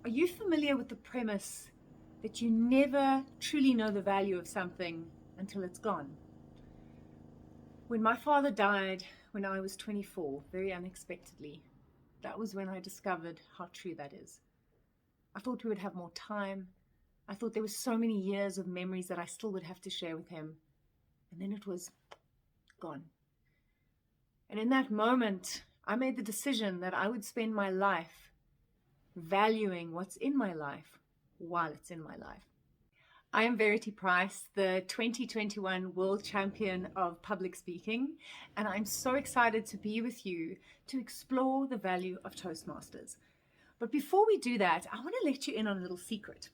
Are you familiar with the premise that you never truly know the value of something until it's gone? When my father died when I was 24, very unexpectedly, that was when I discovered how true that is. I thought we would have more time. I thought there were so many years of memories that I still would have to share with him. And then it was gone. And in that moment, I made the decision that I would spend my life valuing what's in my life while it's in my life. I am Verity Price, the 2021 World Champion of Public Speaking, and I'm so excited to be with you to explore the value of Toastmasters. But before we do that, I want to let you in on a little secret.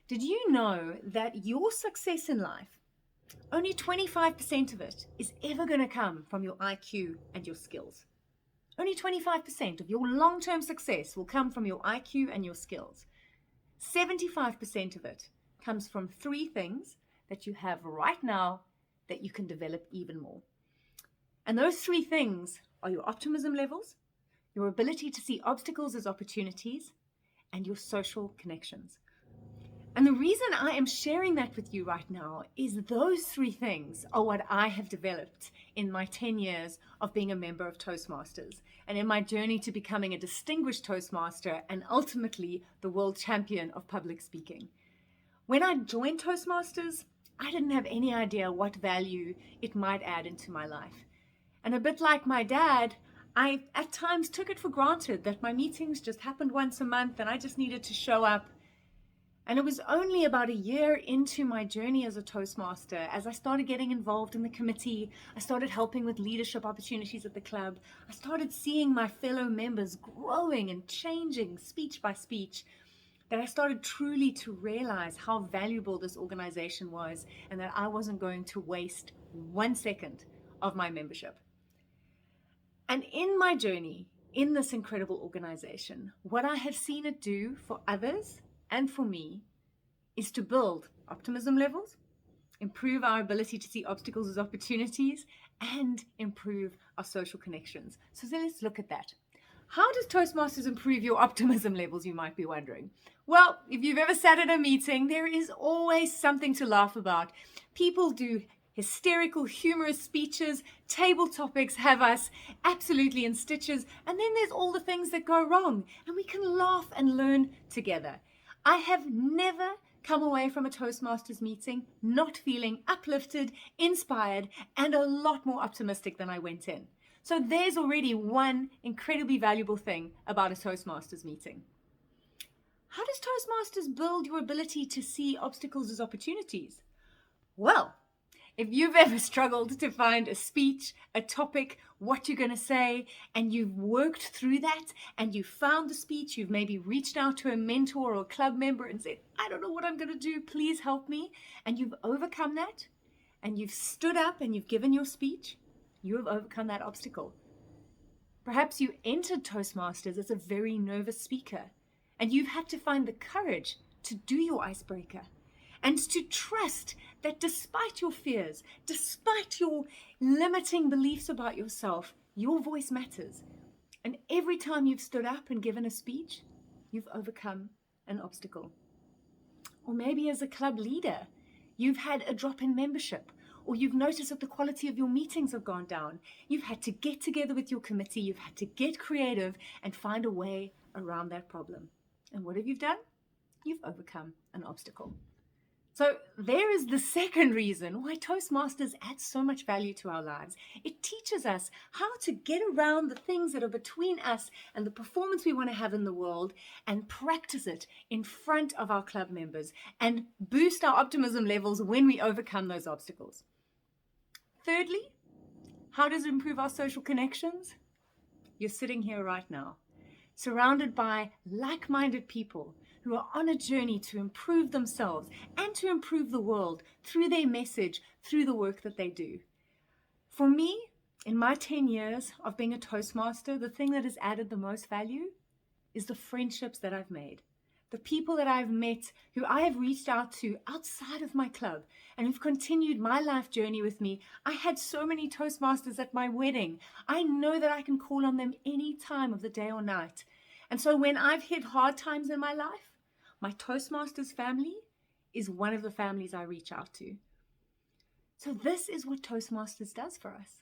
Did you know that your success in life, only 25% of it is ever going to come from your IQ and your skills? Only 25% of your long-term success will come from your IQ and your skills. 75% of it comes from three things that you have right now that you can develop even more. And those three things are your optimism levels, your ability to see obstacles as opportunities, and your social connections. And the reason I am sharing that with you right now is those three things are what I have developed in my 10 years of being a member of Toastmasters and in my journey to becoming a distinguished Toastmaster and ultimately the world champion of public speaking. When I joined Toastmasters, I didn't have any idea what value it might add into my life. And a bit like my dad, I at times took it for granted that my meetings just happened once a month and I just needed to show up. And it was only about a year into my journey as a Toastmaster, as I started getting involved in the committee, I started helping with leadership opportunities at the club, I started seeing my fellow members growing and changing speech by speech, that I started truly to realize how valuable this organization was and that I wasn't going to waste 1 second of my membership. And in my journey in this incredible organization, what I have seen it do for others and for me is to build optimism levels, improve our ability to see obstacles as opportunities, and improve our social connections. So let's look at that. How does Toastmasters improve your optimism levels, you might be wondering? Well, if you've ever sat at a meeting, there is always something to laugh about. People do hysterical, humorous speeches, table topics have us absolutely in stitches, and then there's all the things that go wrong, and we can laugh and learn together. I have never come away from a Toastmasters meeting not feeling uplifted, inspired, and a lot more optimistic than I went in. So there's already one incredibly valuable thing about a Toastmasters meeting. How does Toastmasters build your ability to see obstacles as opportunities? Well, if you've ever struggled to find a speech, a topic, what you're going to say, and you've worked through that and you found the speech, you've maybe reached out to a mentor or a club member and said, I don't know what I'm going to do, please help me. And you've overcome that and you've stood up and you've given your speech, you have overcome that obstacle. Perhaps you entered Toastmasters as a very nervous speaker and you've had to find the courage to do your icebreaker and to trust that despite your fears, despite your limiting beliefs about yourself, your voice matters. And every time you've stood up and given a speech, you've overcome an obstacle. Or maybe as a club leader, you've had a drop in membership, or you've noticed that the quality of your meetings have gone down. You've had to get together with your committee, you've had to get creative and find a way around that problem. And what have you done? You've overcome an obstacle. So there is the second reason why Toastmasters adds so much value to our lives. It teaches us how to get around the things that are between us and the performance we want to have in the world and practice it in front of our club members and boost our optimism levels when we overcome those obstacles. Thirdly, how does it improve our social connections? You're sitting here right now, surrounded by like-minded people who are on a journey to improve themselves and to improve the world through their message, through the work that they do. For me, in my 10 years of being a Toastmaster, the thing that has added the most value is the friendships that I've made. The people that I've met who I have reached out to outside of my club and who've continued my life journey with me. I had so many Toastmasters at my wedding. I know that I can call on them any time of the day or night. And so when I've hit hard times in my life, My Toastmasters family is one of the families I reach out to. So this is what Toastmasters does for us.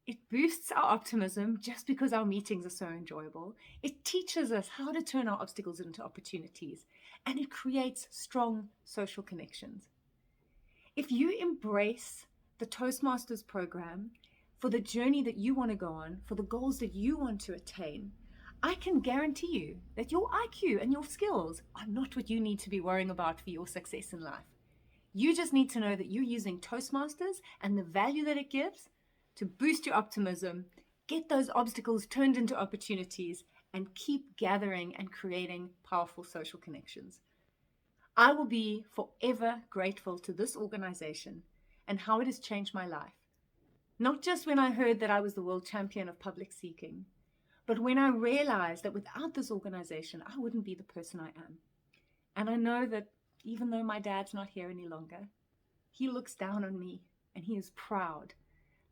It boosts our optimism just because our meetings are so enjoyable. It teaches us how to turn our obstacles into opportunities, and it creates strong social connections. If you embrace the Toastmasters program for the journey that you want to go on, for the goals that you want to attain, I can guarantee you that your IQ and your skills are not what you need to be worrying about for your success in life. You just need to know that you're using Toastmasters and the value that it gives to boost your optimism, get those obstacles turned into opportunities, and keep gathering and creating powerful social connections. I will be forever grateful to this organization and how it has changed my life. Not just when I heard that I was the world champion of public speaking, but when I realized that without this organization, I wouldn't be the person I am. And I know that even though my dad's not here any longer, he looks down on me and he is proud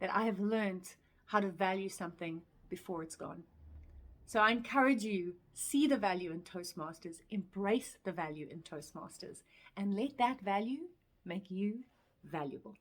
that I have learned how to value something before it's gone. So I encourage you, see the value in Toastmasters, embrace the value in Toastmasters, and let that value make you valuable.